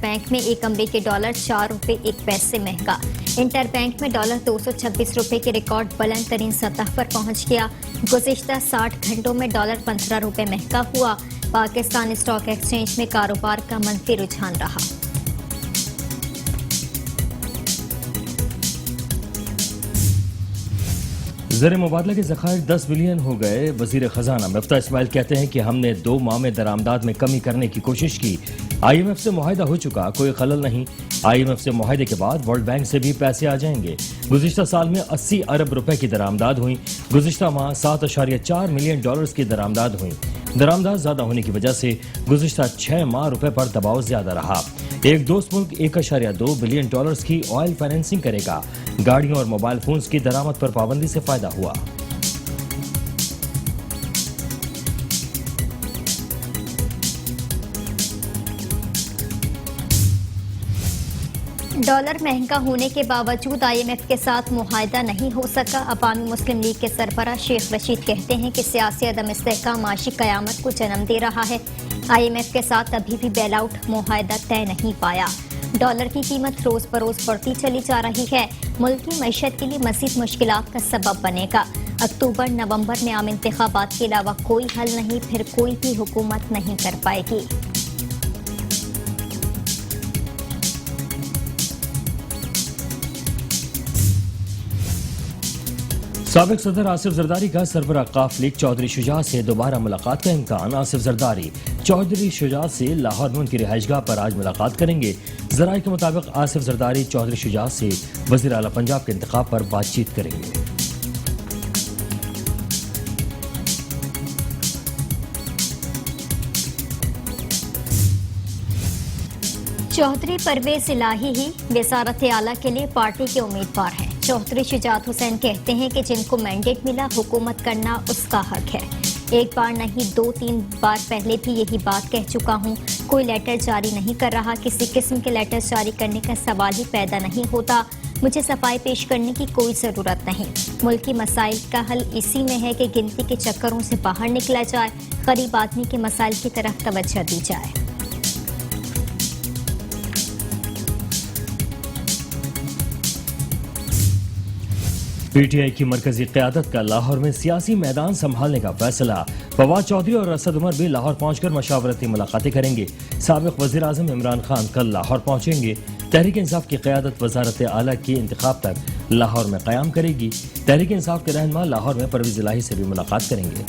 Bank میں ایک امریکی ڈالر 4 روپے 1 پیسے مہنگا۔ انٹر بینک میں ڈالر 226 روپے کے ریکارڈ بلند ترین سطح پر پہنچ گیا۔ گزشتہ 60 گھنٹوں میں ڈالر 15 روپے مہنگا ہوا۔ پاکستان اسٹاک ایکسچینج میں کاروبار کا منفی رجحان رہا۔ زر مبادلہ کے ذخائر 10 بلین ہو گئے۔ وزیر خزانہ مفتاح اسماعیل کہتے ہیں کہ ہم نے 2 ماہ میں درآمدات میں کمی کرنے کی کوشش کی۔ آئی ایم ایف سے معاہدہ ہو چکا، کوئی خلل نہیں۔ آئی ایم ایف سے معاہدے کے بعد ورلڈ بینک سے بھی پیسے آ جائیں گے۔ گزشتہ سال میں 80 ارب روپے کی درآمدات ہوئی۔ گزشتہ ماہ 7.4 ملین ڈالرز کی درآمدات ہوئی۔ درآمدات زیادہ ہونے کی وجہ سے گزشتہ 6 ماہ روپے پر دباؤ زیادہ رہا۔ ایک دوست ملک 1.2 بلین ڈالرز کی آئل فائنینسنگ کرے گا۔ گاڑیوں اور موبائل فونز کی درآمد پر پابندی سے فائدہ ہوا۔ ڈالر مہنگا ہونے کے باوجود آئی ایم ایف کے ساتھ معاہدہ نہیں ہو سکا۔ عوامی مسلم لیگ کے سربراہ شیخ رشید کہتے ہیں کہ سیاسی عدم استحکام معاشی قیامت کو جنم دے رہا ہے۔ آئی ایم ایف کے ساتھ ابھی بھی بیل آؤٹ معاہدہ طے نہیں پایا۔ ڈالر کی قیمت روز بروز بڑھتی چلی جا رہی ہے۔ ملک کی معیشت کے لیے مزید مشکلات کا سبب بنے گا۔ اکتوبر نومبر میں عام انتخابات کے علاوہ کوئی حل نہیں، پھر کوئی بھی حکومت نہیں کر پائے گی۔ سابق صدر آصف زرداری کا سربراہ قاف لیگ چودھری شجاع سے دوبارہ ملاقات کا امکان۔ آصف زرداری چودھری شجاع سے لاہور میں ان کی رہائش گاہ پر آج ملاقات کریں گے۔ ذرائع کے مطابق آصف زرداری چودھری شجاع سے وزیر اعلیٰ پنجاب کے انتخاب پر بات چیت کریں گے۔ چودھری پرویز الہی ہی وزارت اعلیٰ کے لیے پارٹی کے امیدوار ہیں۔ چودھری شجاعت حسین کہتے ہیں کہ جن کو مینڈیٹ ملا حکومت کرنا اس کا حق ہے۔ ایک بار نہیں 2-3 بار پہلے بھی یہی بات کہہ چکا ہوں۔ کوئی لیٹر جاری نہیں کر رہا، کسی قسم کے لیٹر جاری کرنے کا سوال ہی پیدا نہیں ہوتا۔ مجھے صفائی پیش کرنے کی کوئی ضرورت نہیں۔ ملکی مسائل کا حل اسی میں ہے کہ گنتی کے چکروں سے باہر نکلا جائے، غریب آدمی کے مسائل کی طرف توجہ دی جائے۔ پی ٹی آئی کی مرکزی قیادت کا لاہور میں سیاسی میدان سنبھالنے کا فیصلہ۔ فواد چودھری اور اسد عمر بھی لاہور پہنچ کر مشاورتی ملاقاتیں کریں گے۔ سابق وزیر اعظم عمران خان کل لاہور پہنچیں گے۔ تحریک انصاف کی قیادت وزارت اعلیٰ کے انتخاب تک لاہور میں قیام کرے گی۔ تحریک انصاف کے رہنما لاہور میں پرویز الہی سے بھی ملاقات کریں گے۔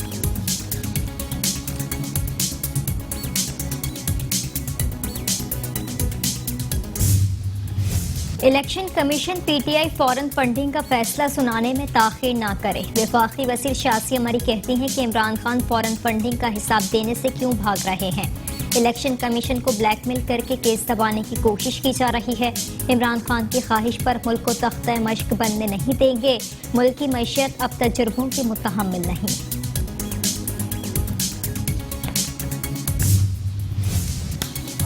Election commission P T I foreign funding کا فیصلہ سنانے میں تاخیر نہ کرے۔ وفاقی وزیر شاذیہ عمری کہتی ہیں کہ عمران خان فورن فنڈنگ کا حساب دینے سے کیوں بھاگ رہے ہیں۔ الیکشن کمیشن کو بلیک میل کر کے کیس دبانے کی کوشش کی جا رہی ہے۔ عمران خان کی خواہش پر ملک کو تختہ مشق بننے نہیں دیں گے۔ ملک کی معیشت اب تجربوں کی متحمل نہیں۔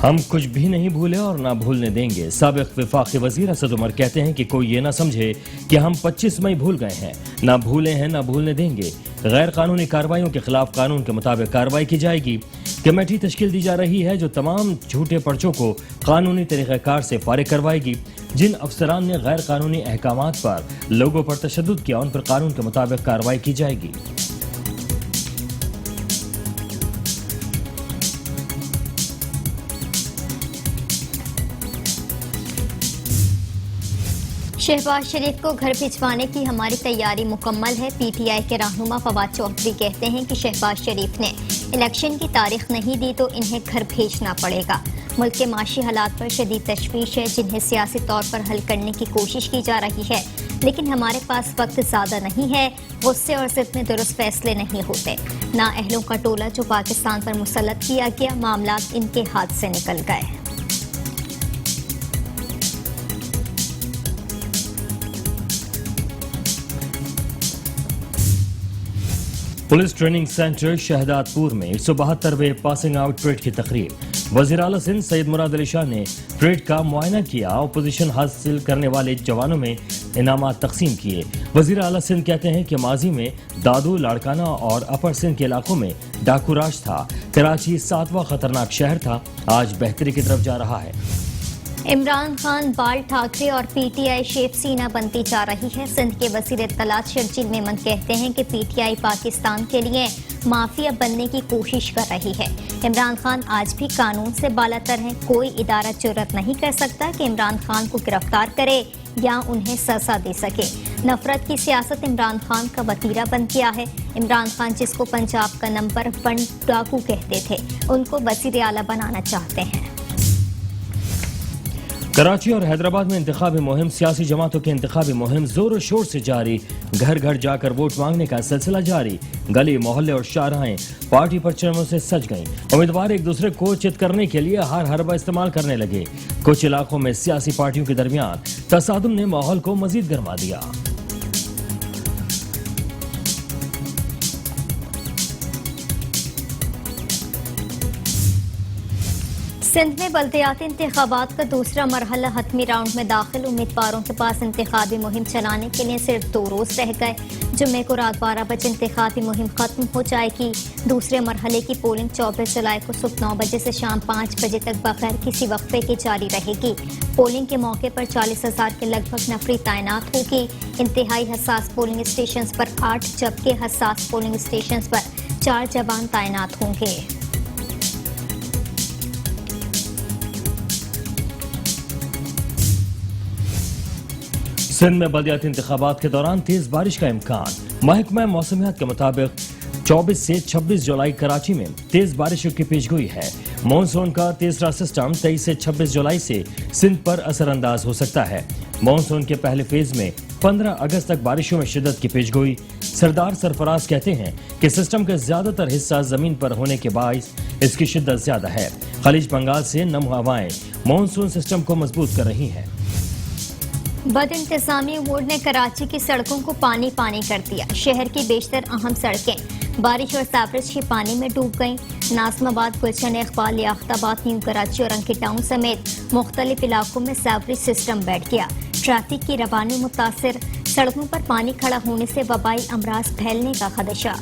ہم کچھ بھی نہیں بھولے اور نہ بھولنے دیں گے۔ سابق وفاقی وزیر اسد عمر کہتے ہیں کہ کوئی یہ نہ سمجھے کہ ہم 25 مئی بھول گئے ہیں، نہ بھولے ہیں نہ بھولنے دیں گے۔ غیر قانونی کارروائیوں کے خلاف قانون کے مطابق کارروائی کی جائے گی۔ کمیٹی تشکیل دی جا رہی ہے جو تمام جھوٹے پرچوں کو قانونی طریقہ کار سے فارغ کروائے گی۔ جن افسران نے غیر قانونی احکامات پر لوگوں پر تشدد کیا ان پر قانون کے مطابق کارروائی کی جائے گی۔ شہباز شریف کو گھر بھجوانے کی ہماری تیاری مکمل ہے۔ پی ٹی آئی کے رہنما فواد چودھری کہتے ہیں کہ شہباز شریف نے الیکشن کی تاریخ نہیں دی تو انہیں گھر بھیجنا پڑے گا۔ ملک کے معاشی حالات پر شدید تشویش ہے جنہیں سیاسی طور پر حل کرنے کی کوشش کی جا رہی ہے، لیکن ہمارے پاس وقت زیادہ نہیں ہے۔ غصے اور ضد میں درست فیصلے نہیں ہوتے۔ نااہلوں کا ٹولہ جو پاکستان پر مسلط کیا گیا، معاملات ان کے ہاتھ سے نکل گئے۔ پولیس ٹریننگ سینٹر شہداد پور میں 172ویں پاسنگ آؤٹ پریڈ کی تقریب۔ وزیر اعلیٰ سندھ سید مراد علی شاہ نے پریڈ کا معائنہ کیا۔ اپوزیشن حاصل کرنے والے جوانوں میں انعامات تقسیم کیے۔ وزیر اعلیٰ سندھ کہتے ہیں کہ ماضی میں دادو، لاڑکانہ اور اپر سندھ کے علاقوں میں ڈاکو راج تھا۔ کراچی 7واں خطرناک شہر تھا، آج بہتری کی طرف جا رہا ہے۔ इमरान खान, बाल ठाकरे और पीटीआई शेफ सीना बनती जा रही है। सिंध के वज़ीर इत्तलात शर्जील मेमन कहते हैं कि पीटीआई पाकिस्तान के लिए माफिया बनने की कोशिश कर रही है। इमरान खान आज भी कानून से बालातर हैं। कोई इदारा जुर्रत नहीं कर सकता कि इमरान खान को गिरफ्तार करे या उन्हें सजा दे सके। नफरत की सियासत इमरान खान का वतीरा बन गया है। इमरान खान, जिसको पंजाब का नंबर 1 डाकू कहते थे, उनको वज़ीर आला बनाना चाहते हैं। कराची और हैदराबाद में इंतखाबी मुहिम, सियासी जमातों की इंतखाबी मुहिम जोर शोर से जारी। घर घर जाकर वोट मांगने का सिलसिला जारी। गली, मोहल्ले और शाहराहें पार्टी परचमों से सज गईं। उम्मीदवार एक दूसरे को चित करने के लिए हर हरबा इस्तेमाल करने लगे। कुछ इलाकों में सियासी पार्टियों के दरमियान तसादुम ने माहौल को मजीद गर्मा दिया। सिंध में बल्दियाती इंतखाबात का दूसरा मरहला हतमी राउंड में दाखिल। उम्मीदवारों के पास इंतखाबी मुहिम चलाने के लिए सिर्फ 2 रोज रह गए। जुम्मे को रात 12 बजे इंतखाबी मुहिम खत्म हो जाएगी। दूसरे मरहले की पोलिंग 24 जुलाई को सुबह 9 बजे से शाम 5 बजे तक बगैर किसी वक्फे के जारी रहेगी। पोलिंग के मौके पर 40,000 के लगभग नफरी तैनात होगी। इंतहाई हसास पोलिंग स्टेशन पर 8 जबकि हसास पोलिंग स्टेशन पर 4 जवान तैनात होंगे। सिंध में बल्दियाती इंतखाबात के दौरान तेज बारिश का इम्कान। महकमा मौसमियात के मुताबिक 24 से 26 जुलाई कराची में तेज बारिशों की पेशगोई है। मानसून का तीसरा सिस्टम 23 से 26 जुलाई से सिंध पर असरअंदाज हो सकता है। मानसून के पहले फेज में 15 अगस्त तक बारिशों में शिद्दत की पेशगोई। सरदार सरफराज कहते हैं कि सिस्टम का ज्यादातर हिस्सा जमीन पर होने के बायस इसकी शिद्दत ज्यादा है। खलीज बंगाल से नम हवाएं मानसून सिस्टम को मजबूत कर रही हैं। बद इंतजामी अमूर ने कराची की सड़कों को पानी पानी कर दिया। शहर की बेशतर अहम सड़कें बारिश और सावरज के पानी में डूब गईं। नाज़िमाबाद, गुलशन इकबाल, लियाकताबाद, न्यू कराची और अंकी टाउन समेत मुख्तलिफ इलाकों में सावरेज सिस्टम बैठ गया। ट्रैफिक की रवानी मुतासिर। सड़कों पर पानी खड़ा होने से वबाई अमराज फैलने का खदशा।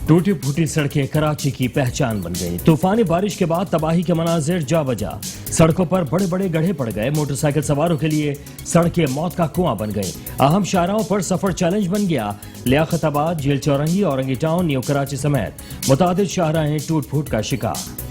टूटी फूटी सड़कें कराची की पहचान बन गई। तूफानी बारिश के बाद तबाही के मनाजिर जा बजा। सड़कों पर बड़े बड़े गड्ढे पड़ गए। मोटरसाइकिल सवारों के लिए सड़कें मौत का कुआं बन गई। अहम शाहराहों पर सफर चैलेंज बन गया। Liaquatabad, jail Chowrangi, Orangi town, new Karachi समेत मुतादिद शाहराहें टूट फूट का शिकार।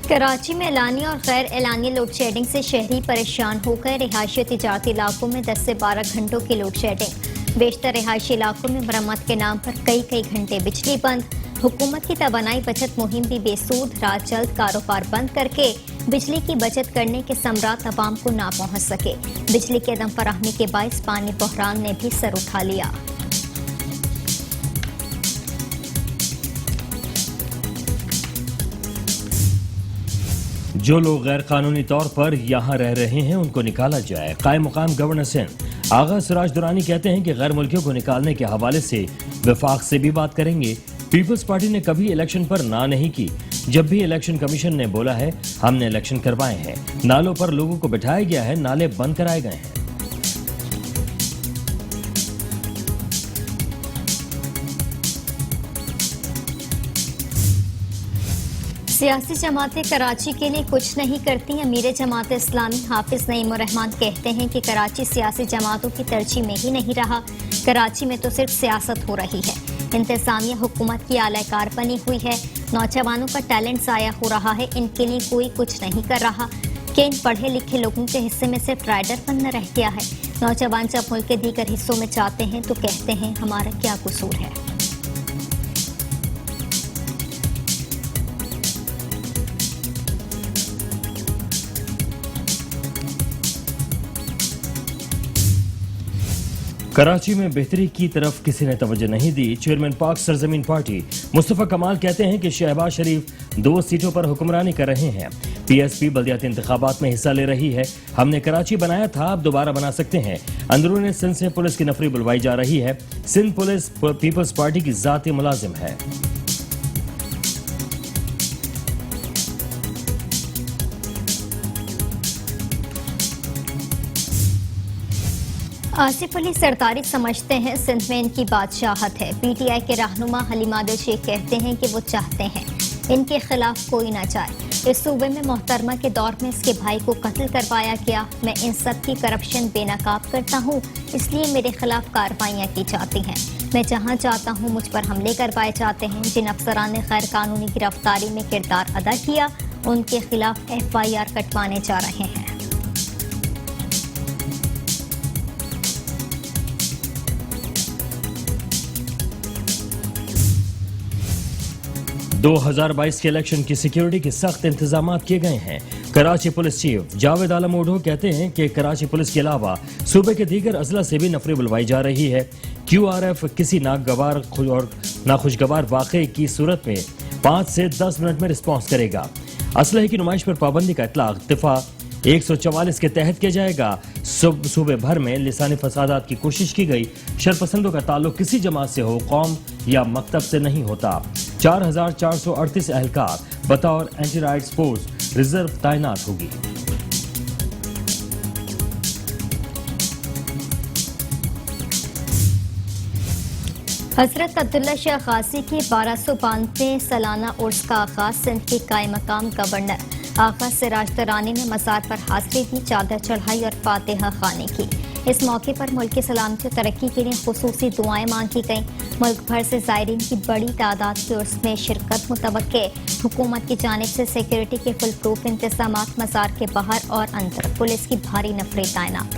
कराची में एलानी और गैर एलानी लोड शेडिंग से शहरी परेशान हो गए। रिहायशी तिजारती इलाकों में 10 से 12 घंटों की लोड शेडिंग। बेशतर रिहायशी इलाकों में मरम्मत के नाम पर कई घंटे बिजली बंद। हुकूमत की तवानाई बचत मुहिम भी बेसूद। रात जल्द कारोबार बंद करके बिजली की बचत करने के समरात अवाम को ना पहुंच सके। बिजली के अदम फराहमी के बाइस पानी बहरान ने भी सर उठा लिया। जो लोग गैर कानूनी तौर पर यहाँ रह रहे हैं उनको निकाला जाए। कायम मुकाम गवर्नर सिंध आगा सिराज दुरानी कहते हैं कि गैर मुल्कियों को निकालने के हवाले से वफाक से भी बात करेंगे। पीपल्स पार्टी ने कभी इलेक्शन पर ना नहीं की। जब भी इलेक्शन कमीशन ने बोला है हमने इलेक्शन करवाए हैं। नालों पर लोगों को बिठाया गया है, नाले बंद कराए गए हैं। सियासी जमातें कराची के लिए कुछ नहीं करती। अमीर जमात इस्लामी हाफिज नईम उर रहमान कहते हैं कि कराची सियासी जमातों की तरजीह में ही नहीं रहा। कराची में तो सिर्फ सियासत हो रही है। इंतजामिया हुकूमत की आलाकार बनी हुई है। नौजवानों का टैलेंट ज़ाया हो रहा है। इनके लिए कोई कुछ नहीं कर रहा कि इन पढ़े लिखे लोगों के हिस्से में सिर्फ राइडर बनना रह गया है। नौजवान जब मुल्क के दीगर हिस्सों में जाते हैं तो कहते हैं हमारा क्या कसूर है। कराची में बेहतरी की तरफ किसी ने तवज्जो नहीं दी। चेयरमैन पाक सरजमीन पार्टी मुस्तफा कमाल कहते हैं कि शहबाज शरीफ 2 सीटों पर हुक्मरानी कर रहे हैं। पीएसपी बल्दियाती इंतखाबात में हिस्सा ले रही है। हमने कराची बनाया था, अब दोबारा बना सकते हैं। अंदरूनी सिंध से पुलिस की नफरी बुलवाई जा रही है। सिंध पुलिस पीपल्स पार्टी की जाती मुलाजिम है। आसिफ अली सरदारी समझते हैं सिंध में इनकी बादशाहत है। पीटीआई के रहनुमा हलीमाद शेख कहते हैं कि वो चाहते हैं इनके खिलाफ कोई ना जाए। इस सूबे में मोहतरमा के दौर में इसके भाई को कत्ल करवाया गया। मैं इन सब की करप्शन बेनकाब करता हूँ, इसलिए मेरे खिलाफ कार्रवाइयाँ की जाती हैं। मैं जहाँ जाता हूँ मुझ पर हमले करवाए जाते हैं। जिन अफसरान ने गैर कानूनी गिरफ्तारी में किरदार अदा किया उनके खिलाफ FIR कटवाने जा रहे हैं। 2022 के इलेक्शन की सिक्योरिटी के सख्त इंतजाम किए गए हैं। कराची पुलिस चीफ जावेद आलम ओढो कहते हैं कि कराची पुलिस के अलावा सूबे के दीगर अजला से भी नफरी बुलवाई जा रही है। QRF किसी नागवार और नाखुशगवार वाक़े की सूरत में 5 से 10 मिनट में रिस्पॉन्स करेगा। असलहे की नुमाइश पर पाबंदी का इतलाक दिफा 144 के तहत किया जाएगा। सूबे भर में लिसानी फसादात की कोशिश की गई। शरपसंदों का ताल्लुक किसी जमात से हो, कौम या मकतब से नहीं होता। 4438 एहलकार बतौर एंटी राइट्स फोर्स रिजर्व तैनात होगी। हजरत अब्दुल्ला शाह गाजी की 1292 सालाना उर्स का आगाज सिंध के कायम मकाम गवर्नर आगा सिराज दरानी ने मज़ार पर हाजिरी दी, चादर चढ़ाई और फातिहा खानी की। इस मौके पर मुल्क की सलामती और तरक्की के लिए खुसूसी दुआएं मांगी गईं। मुल्क भर से ज़ायरीन की बड़ी तादाद की उर्स में शिरकत मुतवक्के। हुकूमत की जानिब से सिक्योरिटी के फुल प्रूफ इंतजामात मज़ार के बाहर और अंदर। पुलिस की भारी नफरी तैनात।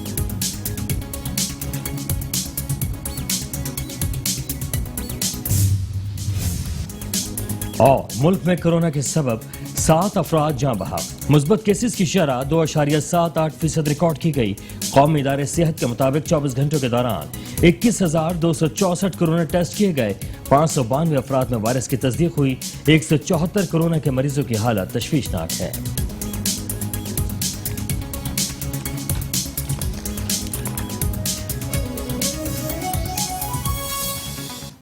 और मुल्क में कोरोना के सबब 7 अफराद जाँ बहा। मुस्बत केसेस की शरह 2.78% रिकॉर्ड की गई। कौमी इदारे सेहत के मुताबिक 24 घंटों के दौरान 21,264 कोरोना टेस्ट किए गए। 592 अफराद में वायरस की तस्दीक हुई। 174 कोरोना के मरीजों की हालत तशवीशनाक है।